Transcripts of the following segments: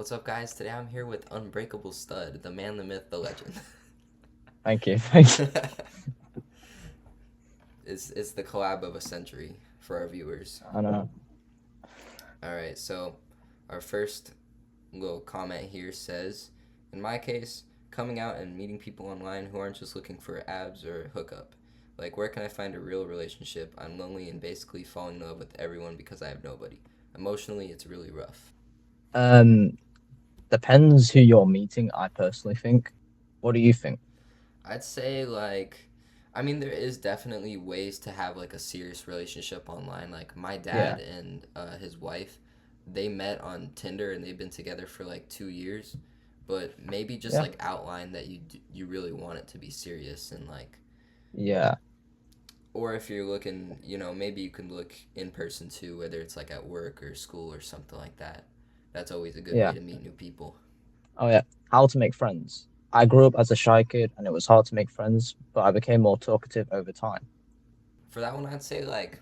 What's up, guys? Today I'm here with Unbreakable Stud, the man, the myth, the legend. Thank you. Thank you. It's the collab of a century for our viewers. I know. All right, so our first little comment here says, in my case, coming out and meeting people online who aren't just looking for abs or hookup. Like, where can I find a real relationship? I'm lonely and basically falling in love with everyone because I have nobody. Emotionally, it's really rough. Um, Depends who you're meeting, I personally think. What do you think? I'd say I mean there is definitely ways to have like a serious relationship online. Like my Yeah. dad and his wife, they met on Tinder and they've been together for like 2 years. But maybe just Yeah. like outline that you really want it to be serious and like, Yeah. or if you're looking, maybe you can look in person too, whether it's like at work or school or something like that. That's always a good way Yeah. to meet new people. Oh yeah. How to make friends. I grew up as a shy kid and it was hard to make friends, but I became more talkative over time. For that one, I'd say like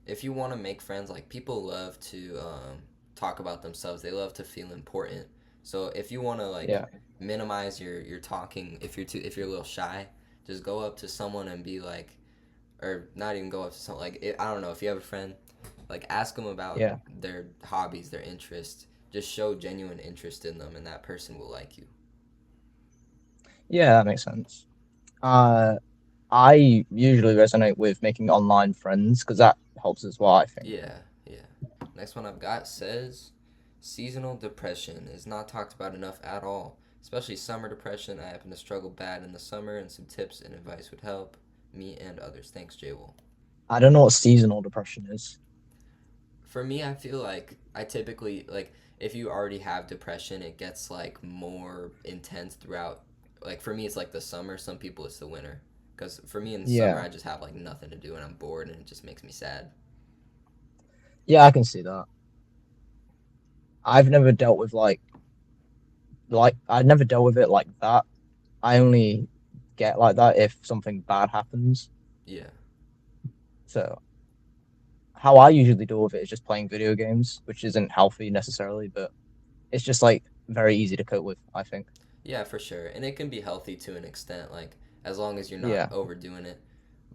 if you want to make friends, like people love to talk about themselves. They love to feel important. So if you want to like Yeah. minimize your talking, if you're a little shy, just go up to someone and be like, or not even go up to someone like I don't know if you have a friend, like ask them about Yeah. their hobbies, their interests. Just show genuine interest in them, and that person will like you. Yeah, that makes sense. Uh, I usually resonate with making online friends because that helps as well, I think. Yeah, yeah. Next one I've got says seasonal depression is not talked about enough at all, especially summer depression. I happen to struggle bad in the summer, and some tips and advice would help me and others. Thanks, Jwool. I don't know what seasonal depression is. For me, I feel like I typically like if you already have depression, it gets like more intense throughout. Like for me, it's like the summer. Some people it's the winter. Because for me in the summer, Yeah. I just have like nothing to do and I'm bored and it just makes me sad. Yeah, I can see that. I've never dealt with I've never dealt with it like that. I only get like that if something bad happens. Yeah. So how I usually deal with it is just playing video games, which isn't healthy necessarily, but it's just like very easy to cope with, I think. Yeah, for sure. And it can be healthy to an extent, like as long as you're not Yeah. overdoing it.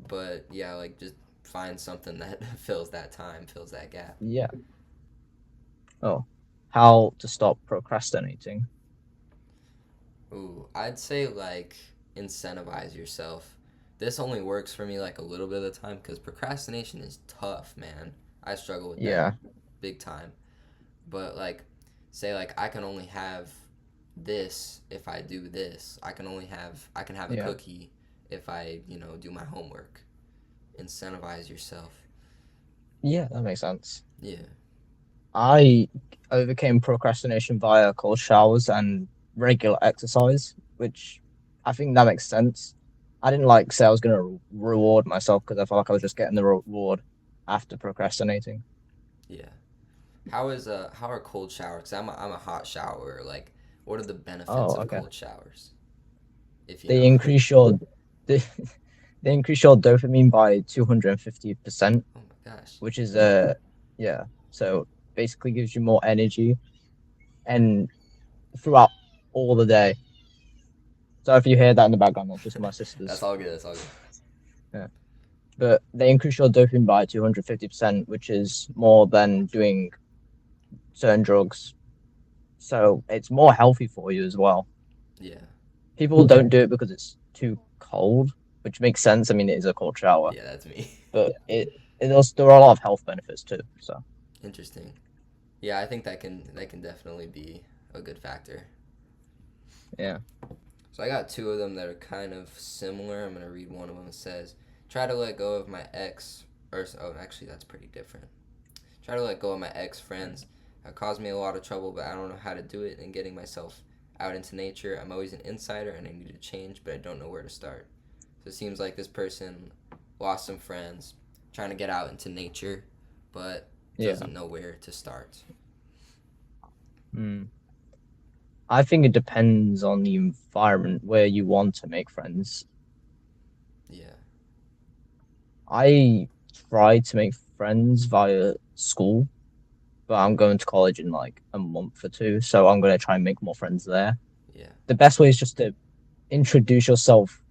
But yeah, like just find something that fills that time, fills that gap. Yeah. Oh. How to stop procrastinating. Ooh, I'd say like incentivize yourself. This only works for me like a little bit of the time because procrastination is tough, man. I struggle with that Yeah. big time. But like, say like I can only have this if I do this. I can have a Yeah. cookie if I do my homework. Incentivize yourself. Yeah, that makes sense. Yeah. I overcame procrastination via cold showers and regular exercise, which I think that makes sense. I didn't like say I was going to reward myself because I felt like I was just getting the reward after procrastinating. Yeah. How are cold showers? Cause I'm a hot shower. Like, what are the benefits Oh, of okay. cold showers? If you They know. increase your they, they increase your dopamine by 250%, Oh my gosh. which is yeah. So basically gives you more energy and throughout all the day. So if you hear that in the background, that's just my That's sisters. all good. That's all good. Yeah. But they increase your dopamine by 250%, which is more than doing certain drugs. So it's more healthy for you as well. Yeah. People don't do it because it's too cold, which makes sense. I mean, it is a cold shower, Yeah, that's me. but it also, there are a lot of health benefits too. So Interesting. Yeah, I think that can definitely be a good factor. yeah, So I got two of them that are kind of similar. I'm gonna read one of them. It says, "Try to let go of my ex." Or oh, actually, that's pretty different. Try to let go of my ex friends. It caused me a lot of trouble, but I don't know how to do it. And getting myself out into nature. I'm always an insider, and I need to change, but I don't know where to start. So it seems like this person lost some friends, trying to get out into nature, but yeah. doesn't know where to start. Mm. I think it depends on the environment where you want to make friends. Yeah. I try to make friends via school but I'm going to college in like a month or two, so I'm gonna try and make more friends there. Yeah. The best way is just to introduce yourself,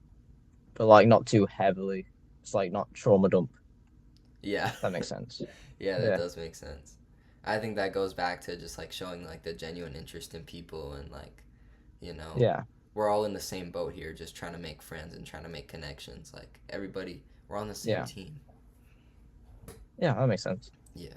but like not too heavily. It's like not trauma dump. Yeah. That makes sense. Yeah, that Yeah, does make sense. I think that goes back to just like showing like the genuine interest in people and like, you know, yeah, we're all in the same boat here, just trying to make friends and trying to make connections. Like everybody, we're on the same yeah, team. yeah. That makes sense. Yeah.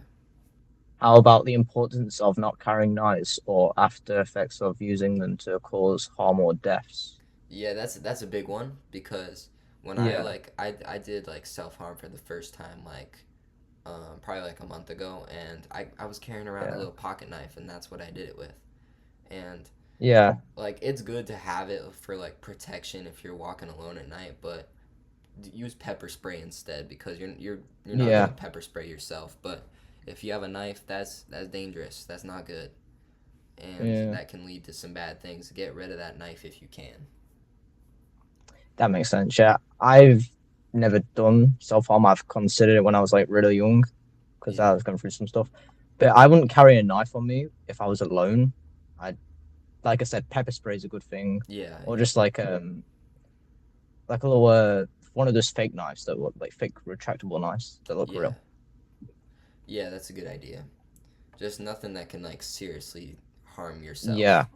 How about the importance of not carrying knives or after effects of using them to cause harm or deaths? Yeah, that's a big one because when Yeah, I did like self harm for the first time like probably like a month ago, and I was carrying around a yeah, little pocket knife, and that's what I did it with. And yeah, like it's good to have it for like protection if you're walking alone at night, but use pepper spray instead because you're not gonna yeah, pepper spray yourself. But if you have a knife, that's dangerous. That's not good, and yeah. that can lead to some bad things. Get rid of that knife if you can. That makes sense. Yeah, I've never done self-harm. I've considered it when I was like really young because Yeah, I was going through some stuff. But I wouldn't carry a knife on me if I was alone. I like I said, pepper spray is a good thing, yeah, or yeah, just like a little one of those fake knives that look like fake retractable knives that look yeah, real. yeah. That's a good idea. Just nothing that can like seriously harm yourself. Yeah,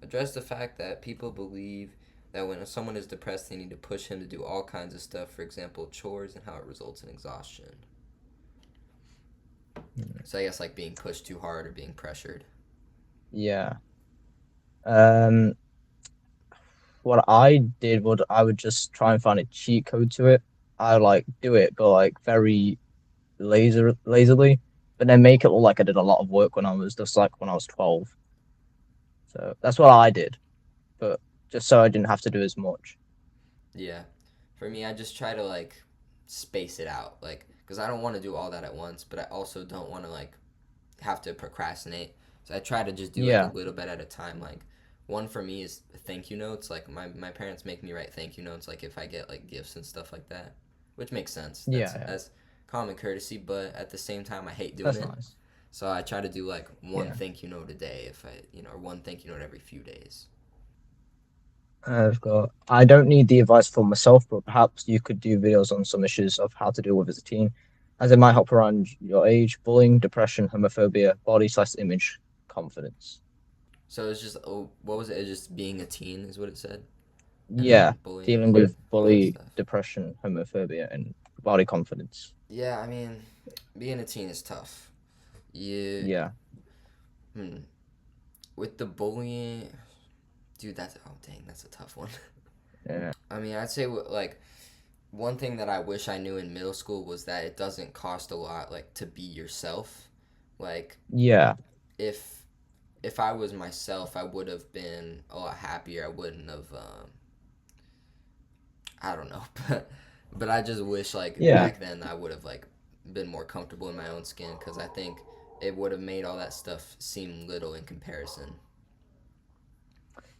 Address the fact that people believe that when someone is depressed, they need to push him to do all kinds of stuff, for example, chores, and how it results in exhaustion. So I guess like being pushed too hard or being pressured. yeah. Um, what I did would I would just try and find a cheat code to it. I like do it, but like very lazily, but then make it look like I did a lot of work when I was just like when I was 12. So that's what I did, but just so I didn't have to do as much. Yeah. For me, I just try to like space it out, like because I don't want to do all that at once, but I also don't want to like have to procrastinate. So I try to just do like a Yeah, little bit at a time. Like one for me is thank you notes. Like my parents make me write thank you notes. Like if I get like gifts and stuff like that, which makes sense. yeah, yeah. That's common courtesy, but at the same time, I hate doing That's it. nice. So I try to do like one Yeah. thank you note a day, if I or one thank you note every few days. I've got. I don't need the advice for myself, but perhaps you could do videos on some issues of how to deal with as a teen, as it might help around your age, bullying, depression, homophobia, body/image, confidence. So it's just oh, what was it? It's just being a teen is what it said, and Yeah, then bullying dealing and with other bully, stuff. depression, homophobia, and body confidence. Yeah, I mean, being a teen is tough. You, Yeah, hmm, with the bullying, dude. That's oh dang, that's a tough one. yeah, I mean, I'd say like one thing that I wish I knew in middle school was that it doesn't cost a lot, like to be yourself. Like yeah, if if I was myself, I would have been a lot happier. I wouldn't have. I don't know, but I just wish like yeah. back then I would have like been more comfortable in my own skin because I think it would have made all that stuff seem little in comparison.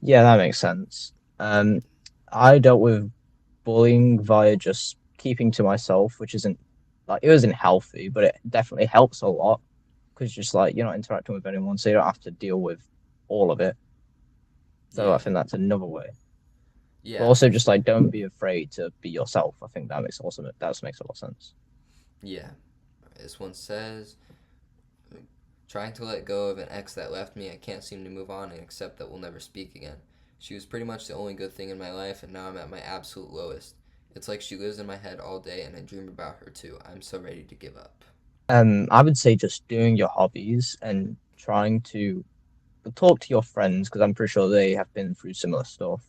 Yeah, that makes sense. I dealt with bullying via just keeping to myself, which isn't like it wasn't healthy, but it definitely helps a lot because just like you're not interacting with anyone, so you don't have to deal with all of it. So I Yeah, think that's another way. But yeah, also for just sure. like don't be afraid to be yourself. I think that makes awesome. That makes a lot of sense. Yeah, this one says, trying to let go of an ex that left me. I can't seem to move on and accept that we'll never speak again. She was pretty much the only good thing in my life, and now I'm at my absolute lowest. It's like she lives in my head all day, and I dream about her too. I'm so ready to give up. I would say just doing your hobbies and trying to talk to your friends because I'm pretty sure they have been through similar stuff.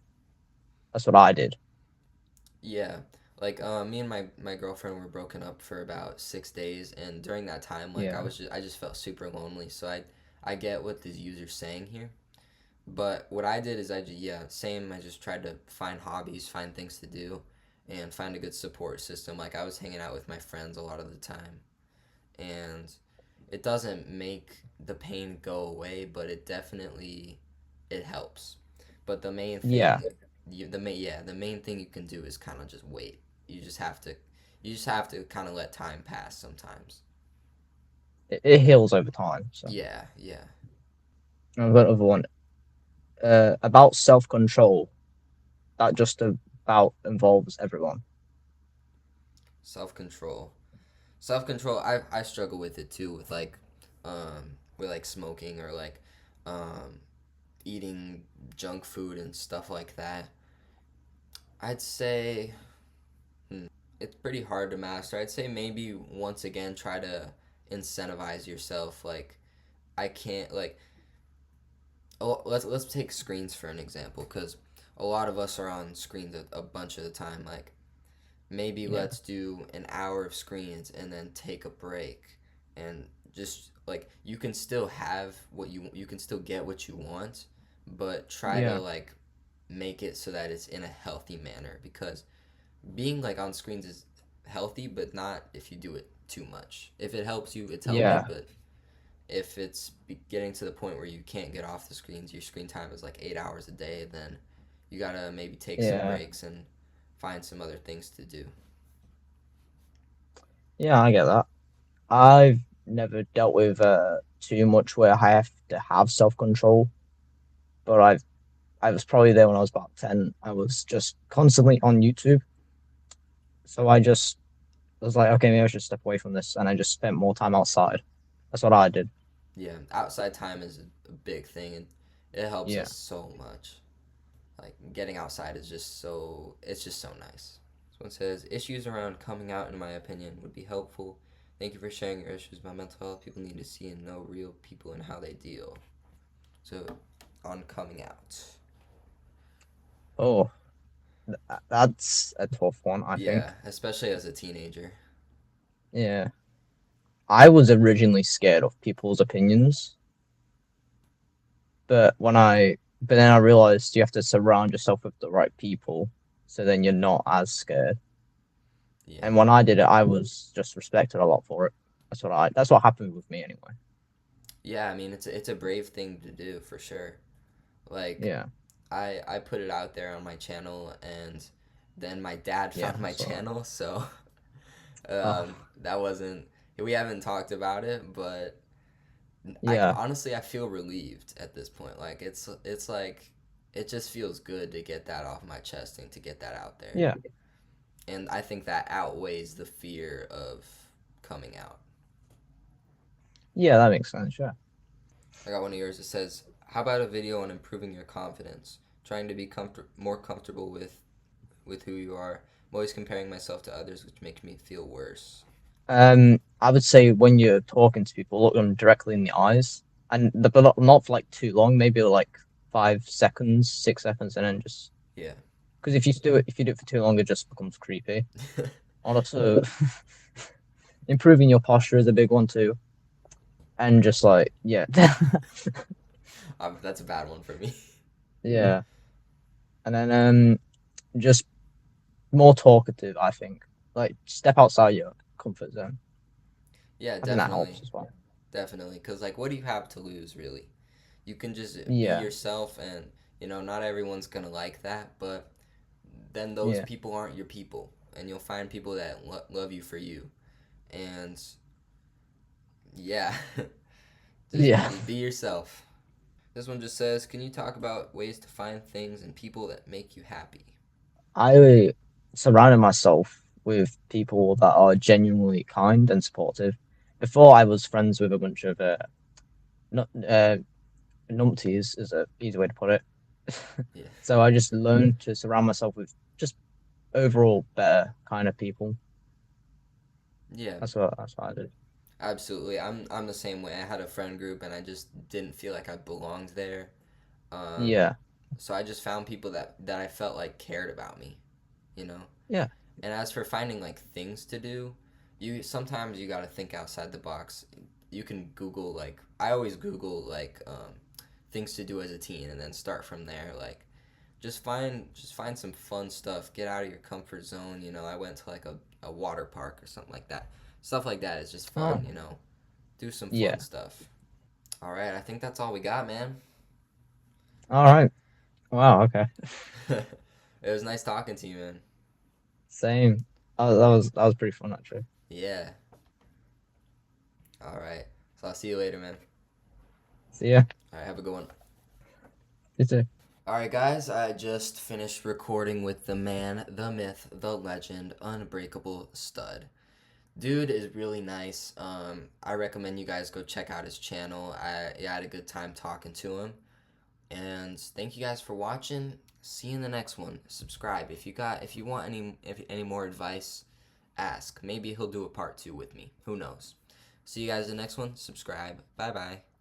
That's what I did. Yeah, like me and my girlfriend were broken up for about 6 days, and during that time, like Yeah. I just felt super lonely. So I get what the user's saying here, but what I did is yeah, same. I just tried to find hobbies, find things to do, and find a good support system. Like I was hanging out with my friends a lot of the time, and it doesn't make the pain go away, but it definitely it helps. But the main Yeah. thing, the main thing you can do is kind of just wait. You just have to kind of let time pass sometimes. it heals over time. So Yeah, yeah. I've got another one about self control. That just about involves everyone. Self control. Self control. I struggle with it too. With like smoking or like, um, eating junk food and stuff like that. I'd say, it's pretty hard to master. I'd say maybe once again try to incentivize yourself. Like, I can't like. Oh, let's take screens for an example, because a lot of us are on screens a bunch of the time. Like, maybe Yeah, let's do an hour of screens and then take a break, and just like, you can still have what you can still get what you want, but try to yeah, like make it so that it's in a healthy manner, because being like on screens is healthy, but not if you do it too much. If it helps you, it's healthy, yeah, but if it's getting to the point where you can't get off the screens, your screen time is like 8 hours a day, then you gotta maybe take some yeah, breaks and find some other things to do. yeah. I get that. I've never dealt with too much where I have to have self control, but I was probably there when I was about 10. I was just constantly on YouTube, so I just was like, okay, maybe I should step away from this, and I just spent more time outside. That's what I did. Yeah, outside time is a big thing, and it helps Yeah. us so much. Like, getting outside is just so, it's just so nice. This one says, issues around coming out, in my opinion, would be helpful. Thank you for sharing your issues about mental health. People need to see and know real people and how they deal. So, on coming out. Oh, that's a tough one, I Yeah, think. especially as a teenager. Yeah. I was originally scared of people's opinions, but then I realized you have to surround yourself with the right people, so then you're not as scared. Yeah. And when I did it, I was just respected a lot for it. That's what happened with me anyway. Yeah, I mean, it's a brave thing to do for sure. Like, Yeah. I put it out there on my channel, and then my dad Yeah. found my So, channel, so oh, that wasn't, we haven't talked about it, but I yeah. honestly, I feel relieved at this point. Like, it's like, it just feels good to get that off my chest and to get that out there. Yeah. And I think that outweighs the fear of coming out. Yeah, that makes sense. Yeah. I got one of yours that says, "How about a video on improving your confidence? Trying to be more comfortable who you are. I'm always comparing myself to others, which makes me feel worse." I would say when you're talking to people, look them directly in the eyes, but not for like too long. Maybe like 5 seconds, 6 seconds, and then just Yeah. because if you do it for too long, it just becomes creepy. Also, improving your posture is a big one too, and just like yeah, That's a bad one for me. yeah, and then just more talkative. I think like step outside your comfort zone. Yeah, I think that definitely, helps as well. definitely. Cause like, what do you have to lose, really? You can just be Yeah, yourself, and not everyone's gonna like that, but then those yeah, people aren't your people, and you'll find people that love you for you. And yeah, just yeah. just be yourself. This one just says, "Can you talk about ways to find things and people that make you happy?" I surrounded myself with people that are genuinely kind and supportive. Before I was friends with a bunch of not numpties is a easy way to put it. Yeah. So I just learned to surround myself with just overall better kind of people. Yeah, That's what I did. absolutely. I'm the same way. I had a friend group, and I just didn't feel like I belonged there. Um, Yeah, so I just found people that I felt like cared about me, you know. yeah. And as for finding like things to do, you sometimes you got to think outside the box. You can Google, like, I always Google like, things to do as a teen, and then start from there. Like, just find some fun stuff. Get out of your comfort zone. I went to like a water park or something like that. Stuff like that is just Oh, fun. Do some fun yeah. stuff. All right, I think that's all we got, man. All right. Wow. Okay. It was nice talking to you, man. Same. That was pretty fun actually. Yeah. All right. So I'll see you later, man. See ya. All right, have a good one. You too. All right, guys, I just finished recording with the man, the myth, the legend, Unbreakable Stud. Dude is really nice. I recommend you guys go check out his channel. I had a good time talking to him. And thank you guys for watching. See you in the next one. Subscribe if you want any more advice. Ask. Maybe he'll do a part 2 with me. Who knows? See you guys in the next one. Subscribe. Bye bye.